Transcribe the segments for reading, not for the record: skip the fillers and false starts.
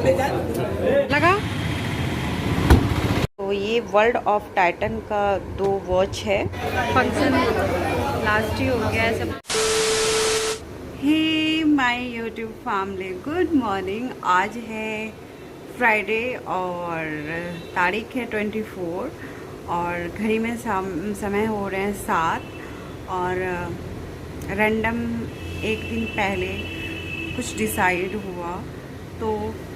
लगा। तो ये वर्ल्ड ऑफ टाइटन का 2 वॉच है। फंक्शन लास्ट ही हो गया है सब। Hey my YouTube family, good morning. आज है फ्राइडे और तारीख है 24 और घड़ी में समय हो रहे हैं 7 और रैंडम एक दिन पहले कुछ डिसाइड हुआ तो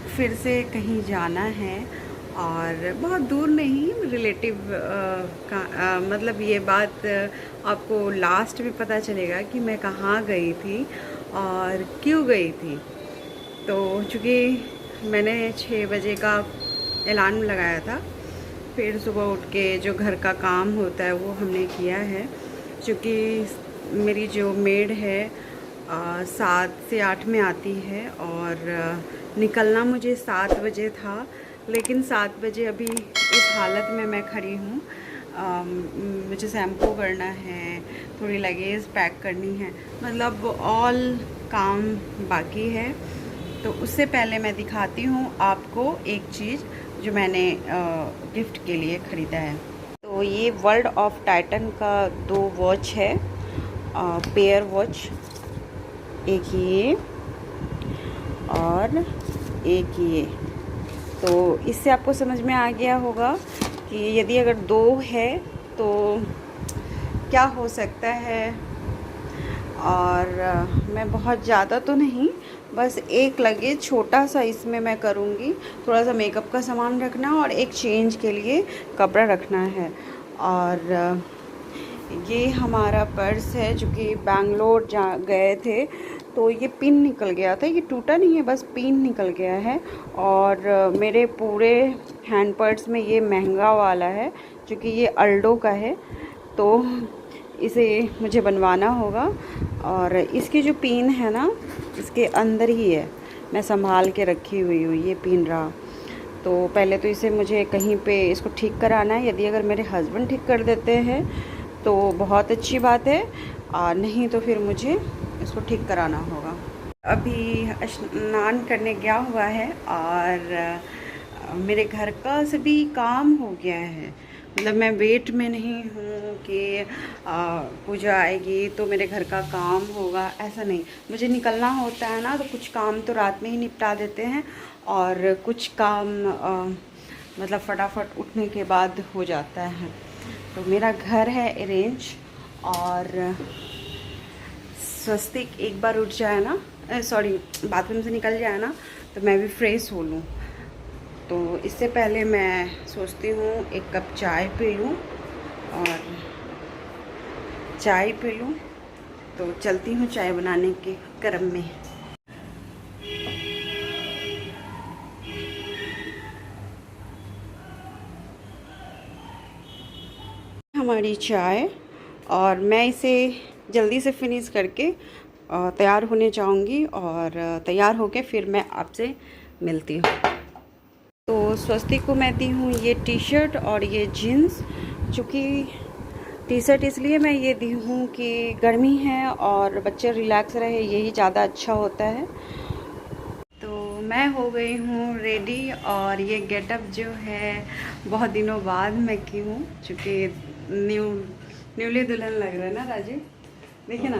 फिर से कहीं जाना है और बहुत दूर नहीं, रिलेटिव का मतलब ये बात आपको लास्ट में पता चलेगा कि मैं कहाँ गई थी और क्यों गई थी। तो चूँकि मैंने 6 बजे का अलार्म लगाया था, फिर सुबह उठ के जो घर का काम होता है वो हमने किया है। क्योंकि मेरी जो मेड है 7 से 8 में आती है और निकलना मुझे 7 बजे था, लेकिन 7 बजे अभी इस हालत में मैं खड़ी हूँ। मुझे शैम्पू करना है, थोड़ी लगेज पैक करनी है, मतलब ऑल काम बाकी है। तो उससे पहले मैं दिखाती हूँ आपको एक चीज़ जो मैंने गिफ्ट के लिए ख़रीदा है। तो ये वर्ल्ड ऑफ टाइटन का 2 वॉच है, पेयर वॉच, एक ये और एक ये। तो इससे आपको समझ में आ गया होगा कि यदि अगर 2 है तो क्या हो सकता है। और मैं बहुत ज़्यादा तो नहीं, बस एक लगेज छोटा सा इसमें मैं करूँगी। थोड़ा सा मेकअप का सामान रखना और एक चेंज के लिए कपड़ा रखना है। और ये हमारा पर्स है, जो कि बैंगलोर जा गए थे तो ये पिन निकल गया था। ये टूटा नहीं है, बस पिन निकल गया है। और मेरे पूरे हैंड पर्स में ये महंगा वाला है, जो कि ये अल्डो का है, तो इसे मुझे बनवाना होगा। और इसकी जो पिन है ना, इसके अंदर ही है, मैं संभाल के रखी हुई हूँ ये पिन रहा। तो पहले तो इसे मुझे कहीं पे इसको ठीक कराना है। यदि अगर मेरे हस्बैंड ठीक कर देते हैं तो बहुत अच्छी बात है, और नहीं तो फिर मुझे इसको ठीक कराना होगा। अभी स्नान करने गया हुआ है और मेरे घर का सभी काम हो गया है। मतलब मैं वेट में नहीं हूँ कि पूजा आएगी तो मेरे घर का काम होगा, ऐसा नहीं। मुझे निकलना होता है ना, तो कुछ काम तो रात में ही निपटा देते हैं और कुछ काम मतलब फटाफट उठने के बाद हो जाता है। तो मेरा घर है अरेंज, और स्वस्तिक एक बार उठ जाए ना, सॉरी बाथरूम से निकल जाए ना, तो मैं भी फ्रेश हो लूँ। तो इससे पहले मैं सोचती हूँ एक कप चाय पी लूँ, और चाय पी लूँ तो चलती हूँ चाय बनाने के क्रम में। हमारी चाय, और मैं इसे जल्दी से फिनिश करके तैयार होने जाऊंगी, और तैयार होके फिर मैं आपसे मिलती हूँ। तो स्वस्तिक को मैं दी हूँ ये टी शर्ट और ये जीन्स। चूँकि टी शर्ट इसलिए मैं ये दी हूँ कि गर्मी है और बच्चे रिलैक्स रहे, यही ज़्यादा अच्छा होता है। तो मैं हो गई हूँ रेडी, और ये गेटअप जो है बहुत दिनों बाद मैं की हूँ, चूँकि न्यूली दुल्हन लग रहा है ना राजीव, देखिए ना,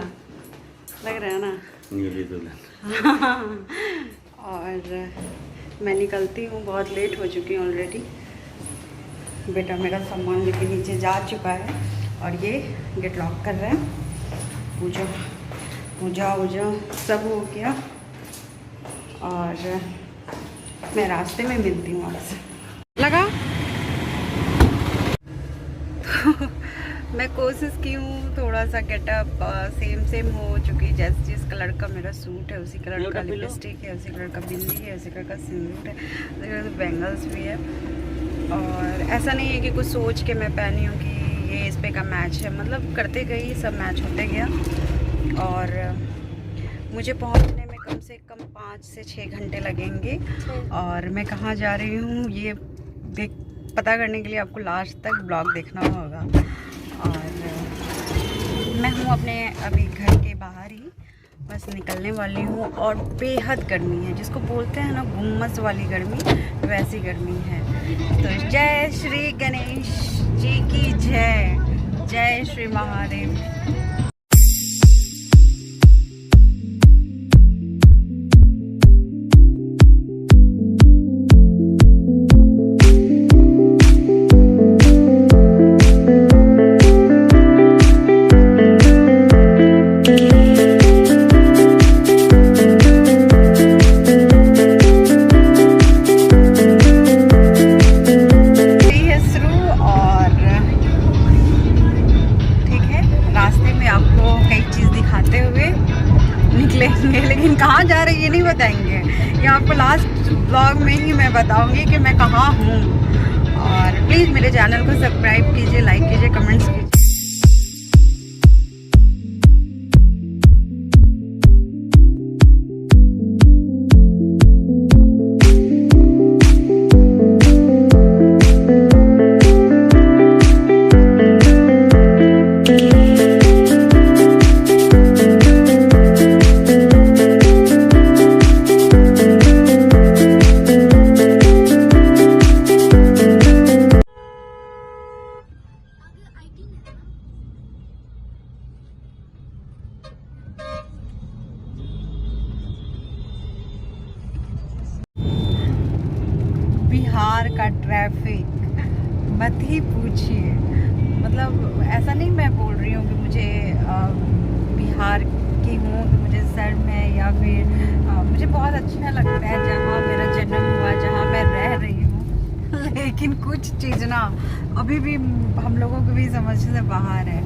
लग रहा है ना न्यूली दुल्हन। और मैं निकलती हूँ, बहुत लेट हो चुकी हूँ ऑलरेडी। बेटा मेरा सामान लेके नीचे जा चुका है और ये गेट लॉक कर रहे हैं। पूजा सब हो गया, और मैं रास्ते में मिलती हूँ आपसे। लगा मैं कोशिश की हूँ थोड़ा सा गेटअप सेम हो, चुकी जिस कलर का मेरा सूट है उसी कलर का लिपस्टिक है, उसी कलर का बिंदी है, उसी कलर का सिंदूर है, उसी कलर का बैंगल्स भी है। और ऐसा नहीं है कि कुछ सोच के मैं पहनी हूँ कि ये इस पे का मैच है, मतलब करते गई सब मैच होते गया। और मुझे पहुँचने में कम से कम 5 से 6 घंटे लगेंगे। और मैं कहाँ जा रही हूँ ये पता करने के लिए आपको लास्ट तक ब्लॉग देखना होगा। और मैं हूँ अपने अभी घर के बाहर ही, बस निकलने वाली हूँ और बेहद गर्मी है, जिसको बोलते हैं ना गुम्मस वाली गर्मी, वैसी गर्मी है। तो जय श्री गणेश जी की जय, जय श्री महादेव। लेकिन कहाँ जा रहे ये नहीं बताएंगे, ये आपको लास्ट ब्लॉग में ही मैं बताऊंगी कि मैं कहाँ हूँ। और प्लीज़ मेरे चैनल को सब्सक्राइब कीजिए, लाइक कीजिए, कमेंट्स कीजिए। बिहार का ट्रैफिक मत ही पूछिए। मतलब ऐसा नहीं मैं बोल रही हूँ कि मुझे बिहार की हूँ तो मुझे शर्म है, या फिर मुझे बहुत अच्छा लगता है जहाँ मेरा जन्म हुआ, जहाँ मैं रह रही हूँ। लेकिन कुछ चीज़ ना अभी भी हम लोगों को भी समझ से बाहर है।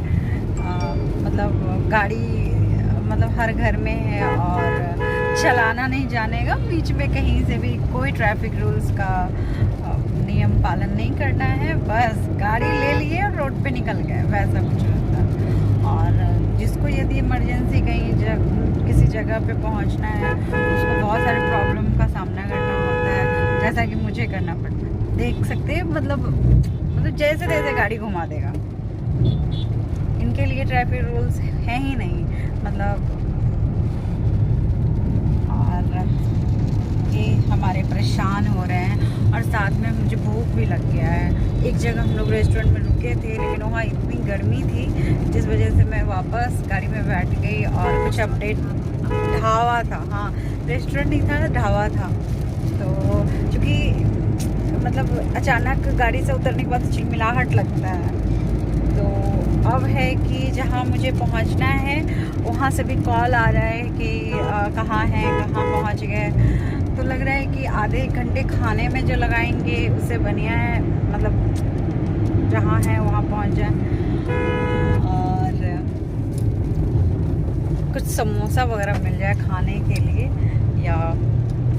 मतलब गाड़ी मतलब हर घर में है और चलाना नहीं जानेगा, बीच में कहीं से भी कोई ट्रैफिक रूल्स का नियम पालन नहीं करना है, बस गाड़ी ले लिए और रोड पे निकल गए, वैसा कुछ होता है। और जिसको यदि इमरजेंसी कहीं किसी जगह पे पहुंचना है, उसको बहुत सारे प्रॉब्लम का सामना करना होता है, जैसा कि मुझे करना पड़ता है। देख सकते हैं मतलब जैसे तैसे गाड़ी घुमा देगा। इनके लिए ट्रैफिक रूल्स हैं ही नहीं, मतलब ये हमारे परेशान हो रहे हैं। और साथ में मुझे भूख भी लग गया है। एक जगह हम लोग रेस्टोरेंट में रुके थे, लेकिन वहाँ इतनी गर्मी थी जिस वजह से मैं वापस गाड़ी में बैठ गई। और कुछ अपडेट, ढाबा था, हाँ रेस्टोरेंट नहीं था, ढाबा था। तो चूँकि मतलब अचानक गाड़ी से उतरने के बाद चिलमिलाहट लगता है, तो अब है कि जहाँ मुझे पहुँचना है वहाँ से भी कॉल आ रहा है कि कहाँ हैं, कहाँ पहुँच गए। तो लग रहा है कि आधे एक घंटे खाने में जो लगाएंगे उससे बढ़िया है मतलब जहाँ है वहाँ पहुँच जाए। और कुछ समोसा वगैरह मिल जाए खाने के लिए, या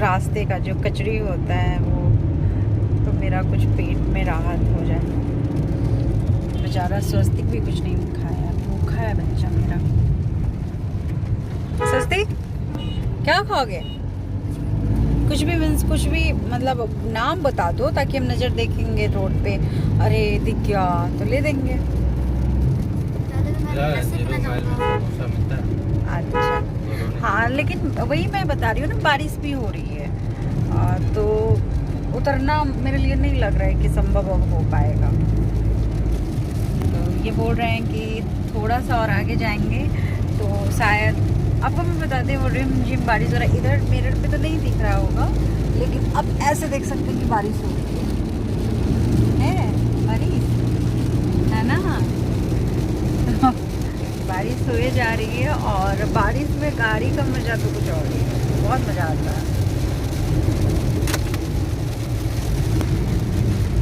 रास्ते का जो कचड़ी होता है वो, तो मेरा कुछ पेट में राहत हो जाए। बेचारा स्वस्तिक भी कुछ नहीं खाया, भूखा है बच्चा मेरा। स्वस्तिक क्या खाओगे? कुछ भी मीन्स कुछ भी, मतलब नाम बता दो ताकि हम नज़र देखेंगे रोड पे, अरे दिख गया तो ले देंगे। अच्छा हाँ, लेकिन वही मैं बता रही हूँ ना, बारिश भी हो रही है तो उतरना मेरे लिए नहीं लग रहा है कि संभव हो पाएगा। तो ये बोल रहे हैं कि थोड़ा सा और आगे जाएंगे तो शायद, आपको मैं बता दें वो रिम झिम बारिश हो रहा है। इधर मिरर पे तो नहीं दिख रहा होगा, लेकिन अब ऐसे देख सकते हैं कि बारिश हो रही है बारिश, है ना। बारिश हुए जा रही है और बारिश में गाड़ी का मजा तो कुछ और ही है, बहुत मज़ा आता है।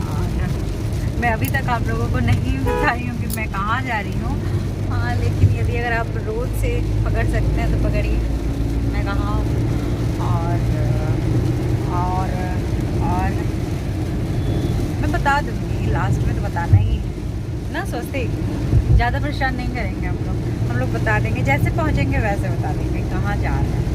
और मैं अभी तक आप लोगों को नहीं बताई हूँ कि मैं कहाँ जा रही हूँ। हाँ, लेकिन यदि अगर आप रोड से पकड़ सकते हैं तो पकड़िए, मैं कहाँ हूँ। और मैं बता दूँगी लास्ट में, तो बताना ही है ना। सोचते ज़्यादा परेशान नहीं करेंगे हम लोग बता देंगे, जैसे पहुँचेंगे वैसे बता देंगे कहाँ जा रहे हैं।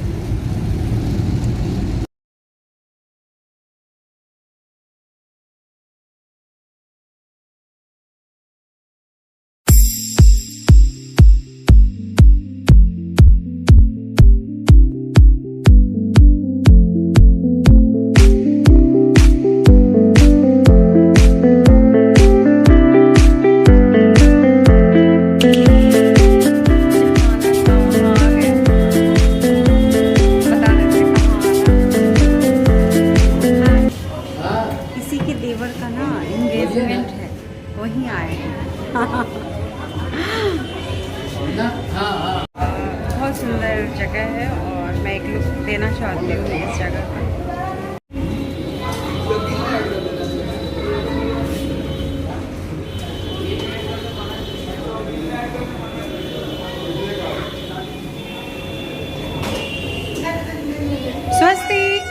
इस जगह पर। स्वस्तिक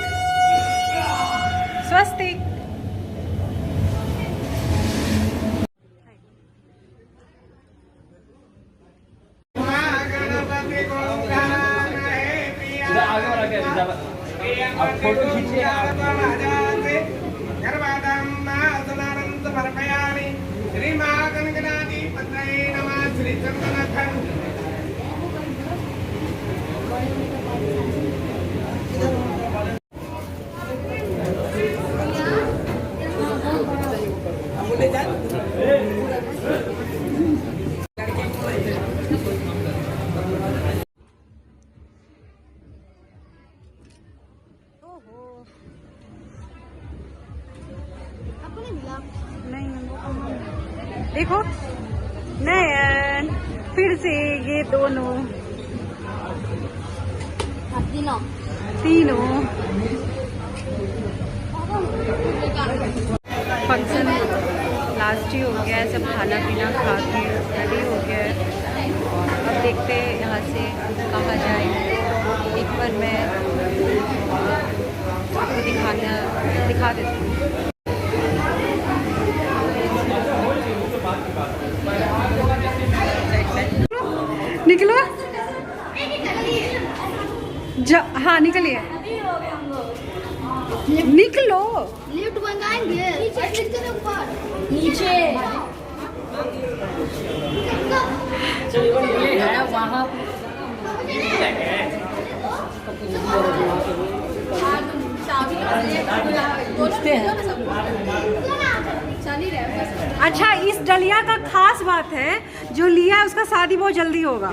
स्वस्तिक। आप फोटो खींचिए। देखो नयन फिर से ये दोनों तीनों फंक्शन लास्ट ही हो गया है। सब खाना पीना खा के रेडी हो गया है और अब देखते हैं यहाँ से कहाँ जाए। एक बार मैं आपको दिखा देती हूँ। निकलो हाँ निकलिए निकलो। लिफ्ट मंगाएंगे नीचे है वहाँ अच्छा इस डलिया का खास बात है जो लिया है उसका शादी बहुत जल्दी होगा।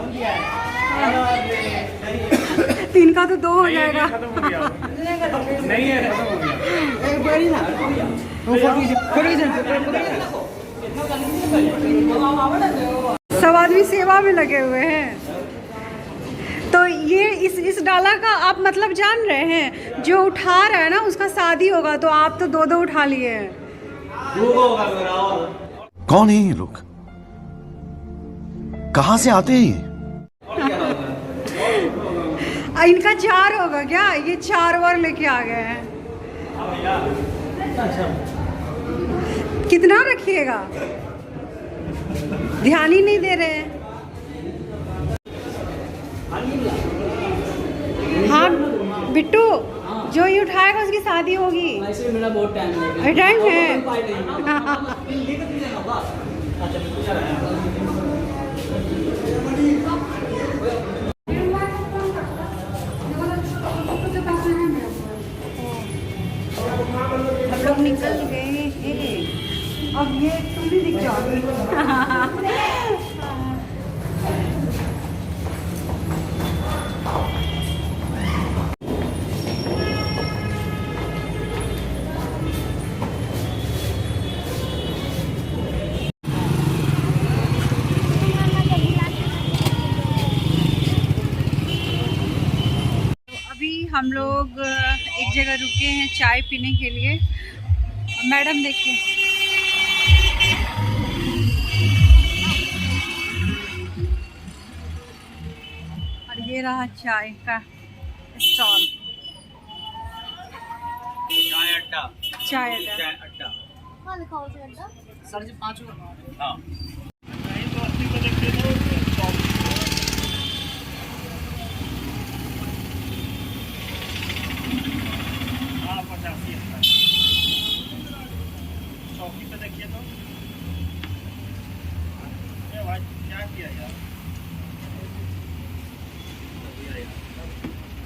3 का तो 2 हो जाएगा। नहीं है सब आदमी सेवा में लगे हुए हैं। तो ये इस डाला का आप मतलब जान रहे हैं, जो उठा रहा है ना उसका शादी होगा, तो आप तो 2 उठा लिए हैं। कौन है ये लोग, कहाँ से आते हैं? इनका 4 होगा क्या? ये 4 बार लेके आ गए हैं। कितना रखिएगा, ध्यान ही नहीं दे रहे हैं। हाँ बिट्टू, जो ये उठाएगा उसकी शादी होगी। वैसे मेरा बहुत टाइम है। टाइम है। हम लोग निकल गए हैं। अब ये तुम भी दिख जाओगी। हम लोग एक जगह रुके हैं चाय पीने के लिए। मैडम देखिए, और ये रहा चाय का स्टॉल। चाय अड्डा। सर जी 5 हाँ। चौकी पे देखिए तो ये भाई क्या किया यार,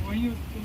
वही उसको